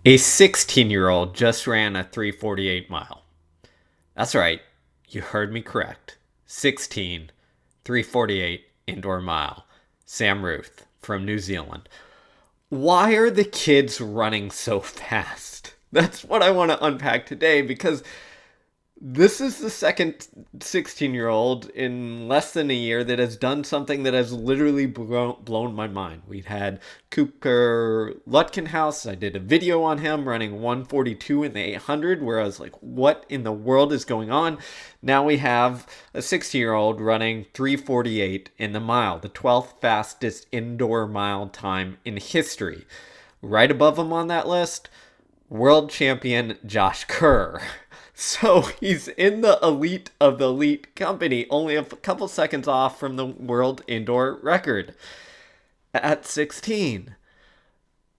A 16-year-old just ran a 3:48 mile. That's right, you heard me correct. 16, 3:48 indoor mile. Sam Ruth from New Zealand. Why are the kids running so fast? That's what I want to unpack today because this is the second 16-year-old in less than a year that has done something that has literally blown my mind. We had Cooper Lutkenhouse. I did a video on him running 142 in the 800 where I was like, what in the world is going on? Now we have a 16-year-old running 3:48 in the mile, the 12th fastest indoor mile time in history. Right above him on that list, world champion Josh Kerr. So he's in the elite of the elite company, only a couple seconds off from the world indoor record at 16.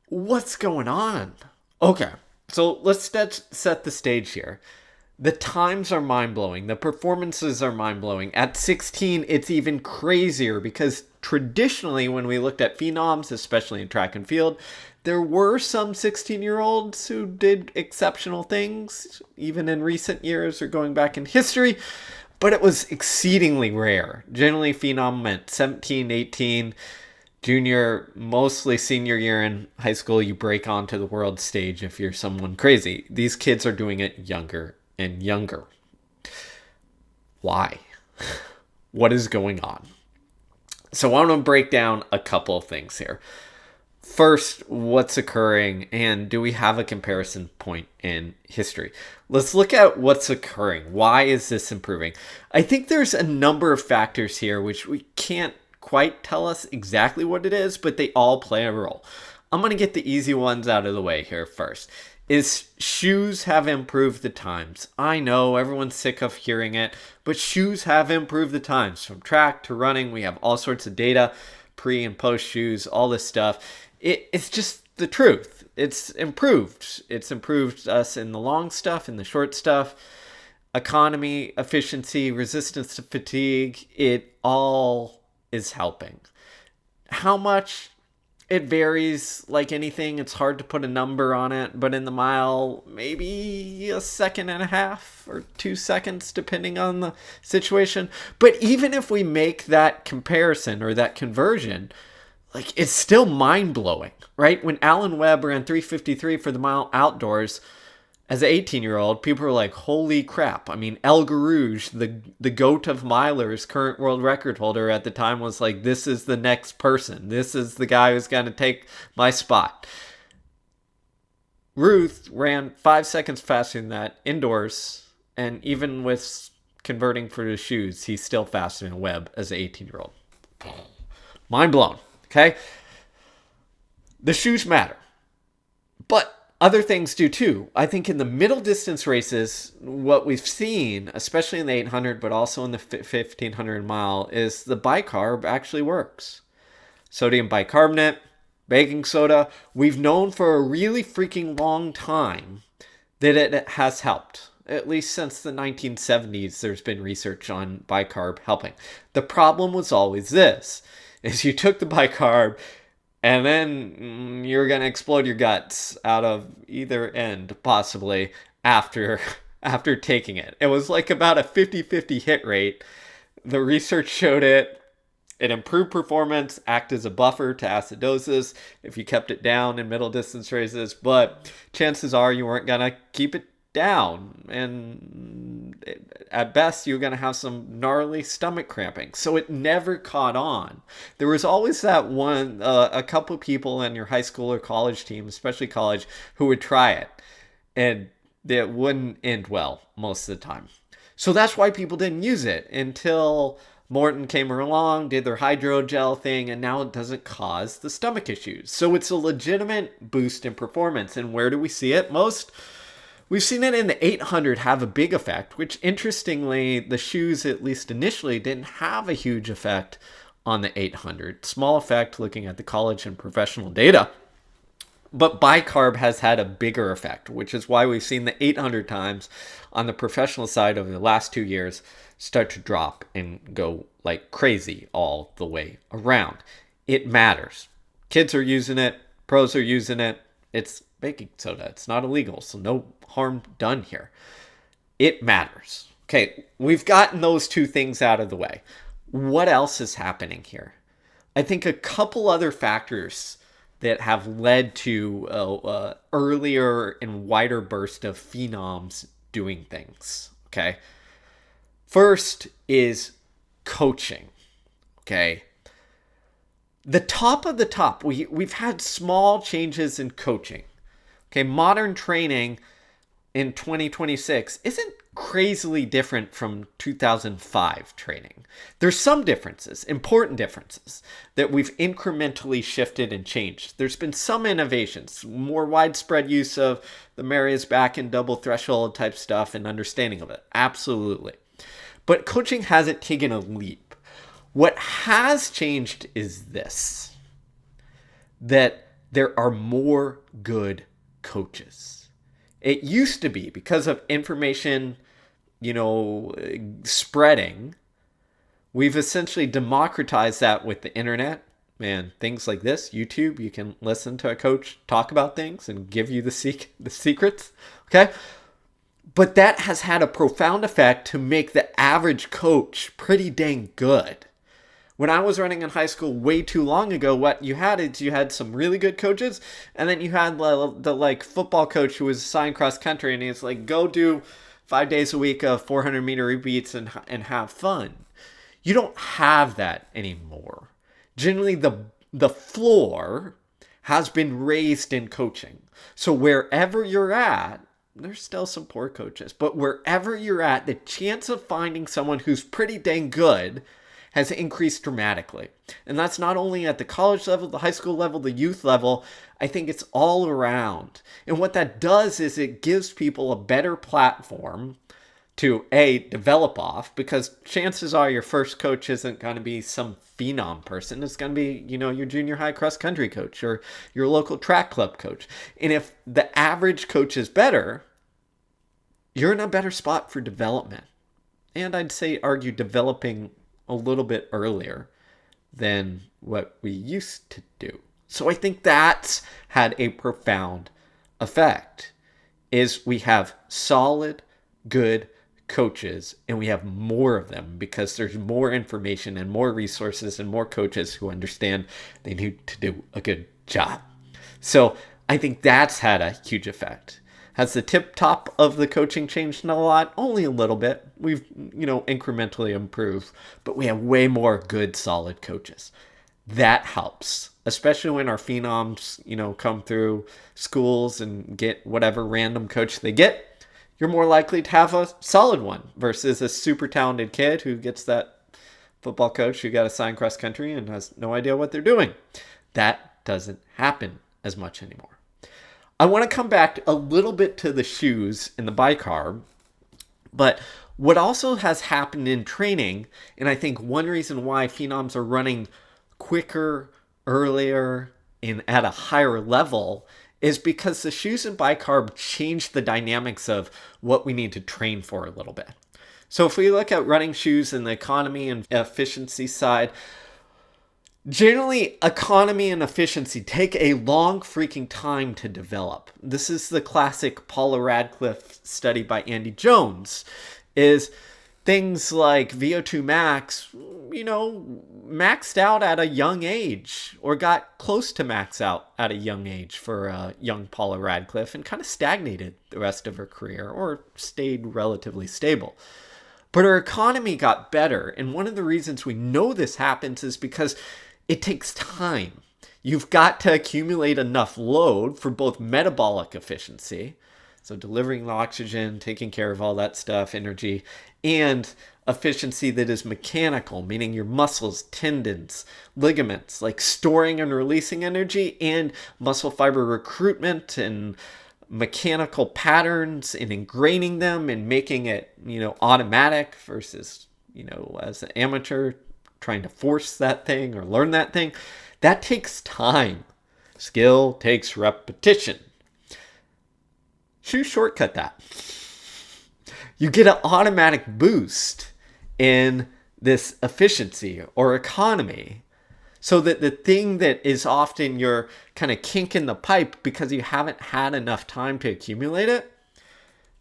What's going on? Okay, so let's set the stage here. The times are mind-blowing. The performances are mind-blowing. At 16, it's even crazier because traditionally when we looked at Phenoms, especially in track and field, there were some 16-year-olds who did exceptional things, even in recent years or going back in history, but it was exceedingly rare. Generally, Phenom meant 17, 18, junior, mostly senior year in high school, you break onto the world stage if you're someone crazy. These kids are doing it younger and younger. Why? What is going on? So I want to break down a couple of things here. First, what's occurring, and do we have a comparison point in history? Let's look at what's occurring. Why is this improving? I think there's a number of factors here which we can't quite tell us exactly what it is, but they all play a role. I'm going to get the easy ones out of the way here first. Is shoes have improved the times. I know everyone's sick of hearing it, but shoes have improved the times. From track to running, we have all sorts of data, pre and post shoes, all this stuff. It's just the truth. It's improved. It's improved us in the long stuff, in the short stuff, economy, efficiency, resistance to fatigue. It all is helping. How much? It varies like anything. It's hard to put a number on it, but in the mile, maybe a second and a half or 2 seconds, depending on the situation. But even if we make that comparison or that conversion, like, it's still mind-blowing, right? When Alan Webb ran 3:53 for the mile outdoors as an 18-year-old, people were like, holy crap. I mean, El Garouge, the GOAT of milers, current world record holder at the time, was like, this is the next person. This is the guy who's going to take my spot. Ruthe ran 5 seconds faster than that indoors, and even with converting for the shoes, he's still faster than Webb as an 18-year-old. Mind blown. Okay? The shoes matter. But other things do too. I think in the middle distance races, what we've seen, especially in the 800, but also in the 1500 mile, is the bicarb actually works. Sodium bicarbonate, baking soda. We've known for a really freaking long time that it has helped. At least since the 1970s, there's been research on bicarb helping. The problem was always this. Is you took the bicarb and then you're going to explode your guts out of either end, possibly, after taking it. It was like about a 50-50 hit rate. The research showed it. It improved performance, act as a buffer to acidosis if you kept it down in middle distance races, but chances are you weren't going to keep it down, and at best you're going to have some gnarly stomach cramping. So it never caught on. There was always that one, a couple people in your high school or college team, especially college, who would try it, and it wouldn't end well most of the time. So that's why people didn't use it until Morton came along, did their hydrogel thing, and now it doesn't cause the stomach issues. So it's a legitimate boost in performance. And where do we see it most? We've seen it in the 800 have a big effect, which interestingly, the shoes, at least initially, didn't have a huge effect on the 800. Small effect looking at the college and professional data. But bicarb has had a bigger effect, which is why we've seen the 800 times on the professional side over the last 2 years start to drop and go like crazy all the way around. It matters. Kids are using it. Pros are using it. It's baking soda. It's not illegal, so no harm done here. It matters. Okay, we've gotten those two things out of the way. What else is happening here? I think a couple other factors that have led to earlier and wider burst of phenoms doing things. Okay. First is coaching. Okay. The top of the top, we've had small changes in coaching. Okay. Modern training in 2026 isn't crazily different from 2005 training. There's some differences, important differences, that we've incrementally shifted and changed. There's been some innovations, more widespread use of the Maria's back and double threshold type stuff and understanding of it. Absolutely. But coaching hasn't taken a leap. What has changed is this, that there are more good coaches. It used to be, because of information, spreading, we've essentially democratized that with the internet and things like this, YouTube. You can listen to a coach talk about things and give you the secrets, okay? But that has had a profound effect to make the average coach pretty dang good. When I was running in high school way too long ago, what you had is you had some really good coaches, and then you had the football coach who was assigned cross country, and he's like, go do 5 days a week of 400-meter repeats and have fun. You don't have that anymore. Generally, the floor has been raised in coaching. So wherever you're at, there's still some poor coaches, but wherever you're at, the chance of finding someone who's pretty dang good has increased dramatically. And that's not only at the college level, the high school level, the youth level. I think it's all around. And what that does is it gives people a better platform to develop off, because chances are your first coach isn't going to be some phenom person. It's going to be, your junior high cross country coach or your local track club coach. And if the average coach is better, you're in a better spot for development. And I'd say argue developing a little bit earlier than what we used to do. So I think that's had a profound effect, is we have solid, good coaches, and we have more of them because there's more information and more resources and more coaches who understand they need to do a good job. So I think that's had a huge effect. Has the tip top of the coaching changed a lot? Only a little bit. We've, incrementally improved, but we have way more good, solid coaches. That helps, especially when our phenoms, come through schools and get whatever random coach they get. You're more likely to have a solid one versus a super talented kid who gets that football coach who got assigned cross country and has no idea what they're doing. That doesn't happen as much anymore. I want to come back a little bit to the shoes and the bicarb, but what also has happened in training, and I think one reason why phenoms are running quicker, earlier, and at a higher level is because the shoes and bicarb change the dynamics of what we need to train for a little bit. So if we look at running shoes in the economy and efficiency side, generally, economy and efficiency take a long freaking time to develop. This is the classic Paula Radcliffe study by Andy Jones, is things like VO2 max, maxed out at a young age or got close to max out at a young age for young Paula Radcliffe and kind of stagnated the rest of her career or stayed relatively stable. But her economy got better. And one of the reasons we know this happens is because it takes time. You've got to accumulate enough load for both metabolic efficiency, so delivering the oxygen, taking care of all that stuff, energy, and efficiency that is mechanical, meaning your muscles, tendons, ligaments, like storing and releasing energy, and muscle fiber recruitment and mechanical patterns and ingraining them and making it, automatic versus, as an amateur trying to force that thing or learn that thing. That takes time. Skill takes repetition. Shoes shortcut that. You get an automatic boost in this efficiency or economy So that the thing that is often your kind of kink in the pipe because you haven't had enough time to accumulate it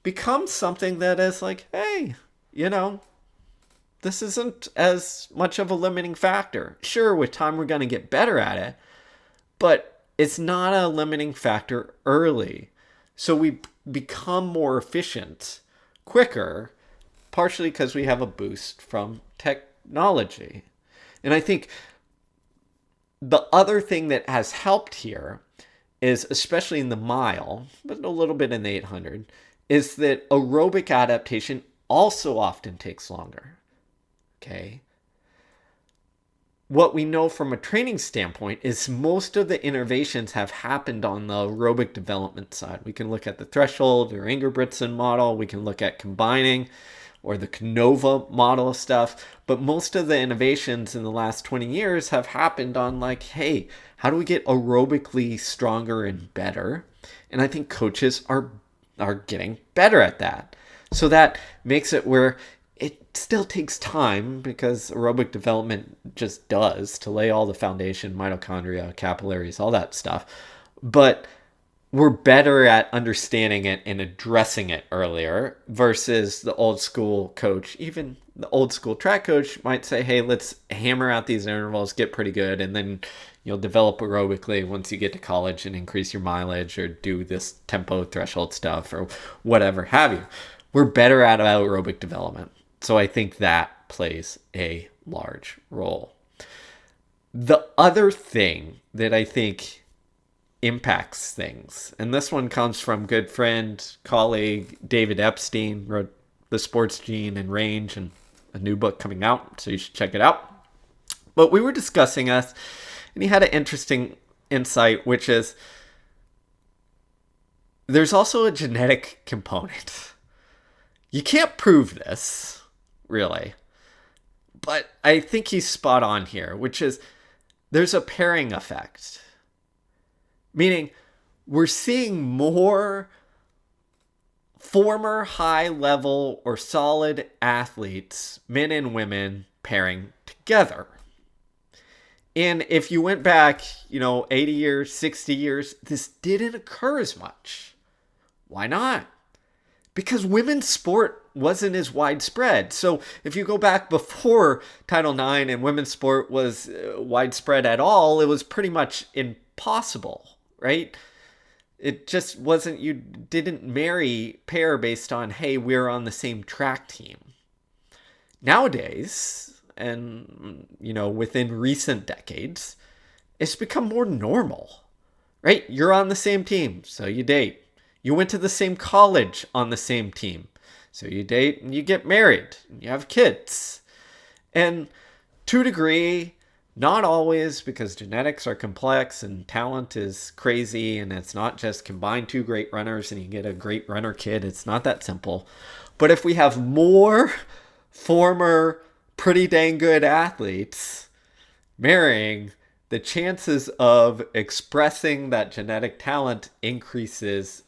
becomes something that is like, hey, this isn't as much of a limiting factor. Sure, with time we're going to get better at it, but it's not a limiting factor early. So we become more efficient quicker, partially because we have a boost from technology. And I think the other thing that has helped here is, especially in the mile, but a little bit in the 800, is that aerobic adaptation also often takes longer. Okay. What we know from a training standpoint is most of the innovations have happened on the aerobic development side. We can look at the threshold or Ingebrigtsen model. We can look at combining or the Canova model of stuff. But most of the innovations in the last 20 years have happened on like, hey, how do we get aerobically stronger and better? And I think coaches are getting better at that. So that makes it where it still takes time, because aerobic development just does, to lay all the foundation, mitochondria, capillaries, all that stuff. But we're better at understanding it and addressing it earlier versus the old school coach. Even the old school track coach might say, hey, let's hammer out these intervals, get pretty good, and then you'll develop aerobically once you get to college and increase your mileage or do this tempo threshold stuff or whatever have you. We're better at aerobic development. So I think that plays a large role. The other thing that I think impacts things, and this one comes from good friend, colleague David Epstein, wrote The Sports Gene and Range and a new book coming out, so you should check it out. But we were discussing us, and he had an interesting insight, which is there's also a genetic component. You can't prove this, really, but I think he's spot on here, which is there's a pairing effect. Meaning we're seeing more former high level or solid athletes, men and women, pairing together. And if you went back, 80 years, 60 years, this didn't occur as much. Why not? Because women's sport wasn't as widespread. So if you go back before Title IX and women's sport was widespread at all, it was pretty much impossible, right? It just wasn't, you didn't marry pair based on, hey, we're on the same track team. Nowadays, and, within recent decades, it's become more normal, right? You're on the same team, so you date. You went to the same college on the same team. So you date and you get married and you have kids. And to a degree, not always, because genetics are complex and talent is crazy, and it's not just combine two great runners and you get a great runner kid. It's not that simple. But if we have more former pretty dang good athletes marrying, the chances of expressing that genetic talent increases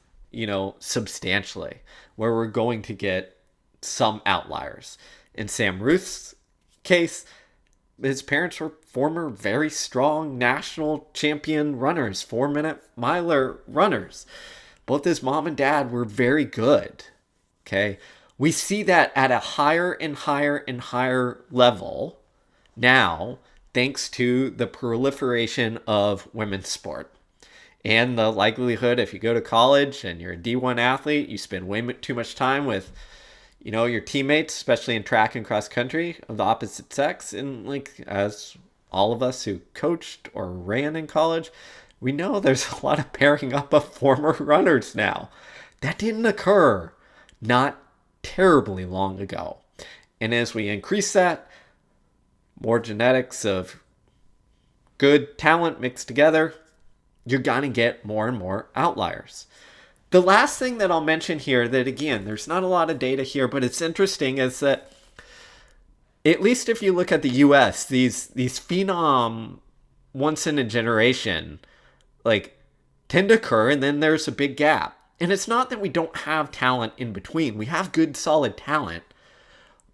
substantially, where we're going to get some outliers. In Sam Ruth's case, his parents were former very strong national champion runners, 4-minute miler runners. Both his mom and dad were very good. Okay. We see that at a higher and higher and higher level now, thanks to the proliferation of women's sport. And the likelihood, if you go to college and you're a D1 athlete, you spend way too much time with, your teammates, especially in track and cross country, of the opposite sex. And as all of us who coached or ran in college, we know there's a lot of pairing up of former runners now. That didn't occur not terribly long ago. And as we increase that, more genetics of good talent mixed together, you're going to get more and more outliers. The last thing that I'll mention here, that again, there's not a lot of data here, but it's interesting, is that at least if you look at the US, these phenom once in a generation, tend to occur, and then there's a big gap. And it's not that we don't have talent in between. We have good, solid talent.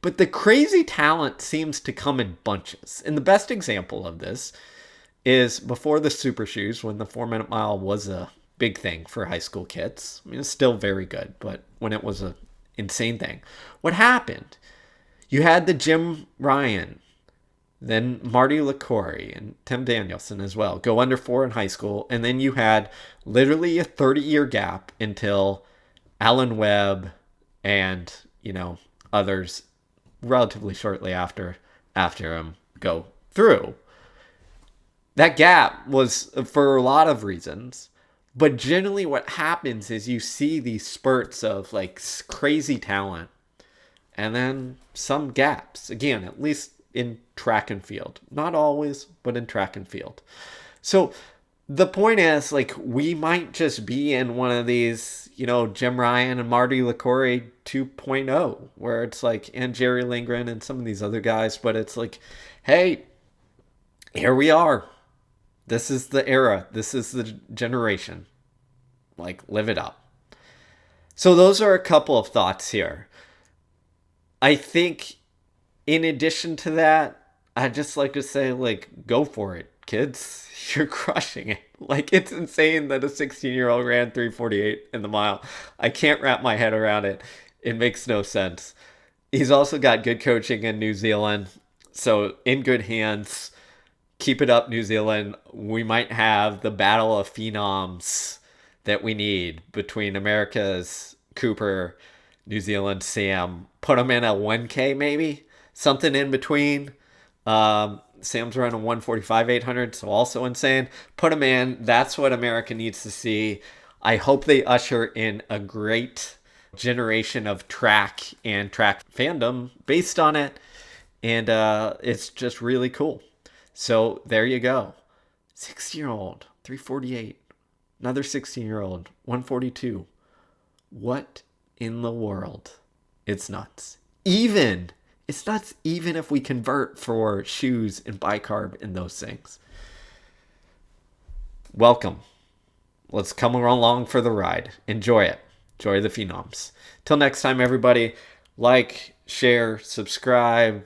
But the crazy talent seems to come in bunches. And the best example of this is before the super shoes, when the 4 minute mile was a big thing for high school kids. I mean, it's still very good, but when it was a insane thing, what happened? You had the Jim Ryan, then Marty LaCour and Tim Danielson as well go under 4 in high school, and then you had literally a 30-year gap until Alan Webb and others relatively shortly after him go through. That gap was for a lot of reasons, but generally what happens is you see these spurts of like crazy talent and then some gaps. Again, at least in track and field. Not always, but in track and field. So the point is, like, we might just be in one of these, Jim Ryan and Marty LaCour 2.0, where it's like, and Jerry Lindgren and some of these other guys, but it's like, hey, here we are. This is the era. This is the generation. Like, live it up. So those are a couple of thoughts here. I think in addition to that, I'd just like to say, like, go for it, kids. You're crushing it. Like, it's insane that a 16-year-old ran 3:48 in the mile. I can't wrap my head around it. It makes no sense. He's also got good coaching in New Zealand. So in good hands. Keep it up, New Zealand. We might have the battle of Phenoms that we need between America's Cooper, New Zealand Sam. Put them in a 1K maybe. Something in between. Sam's running 145 800, so also insane. Put them in. That's what America needs to see. I hope they usher in a great generation of track and track fandom based on it. And it's just really cool. So there you go. 16-year-old, 3:48. Another 16-year-old, 1:42. What in the world? It's nuts. It's nuts even if we convert for shoes and bicarb and those things. Welcome. Let's come along for the ride. Enjoy it. Enjoy the Phenoms. Till next time, everybody, like, share, subscribe,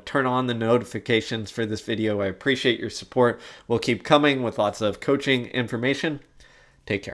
turn on the notifications for this video. I appreciate your support. We'll keep coming with lots of coaching information. Take care.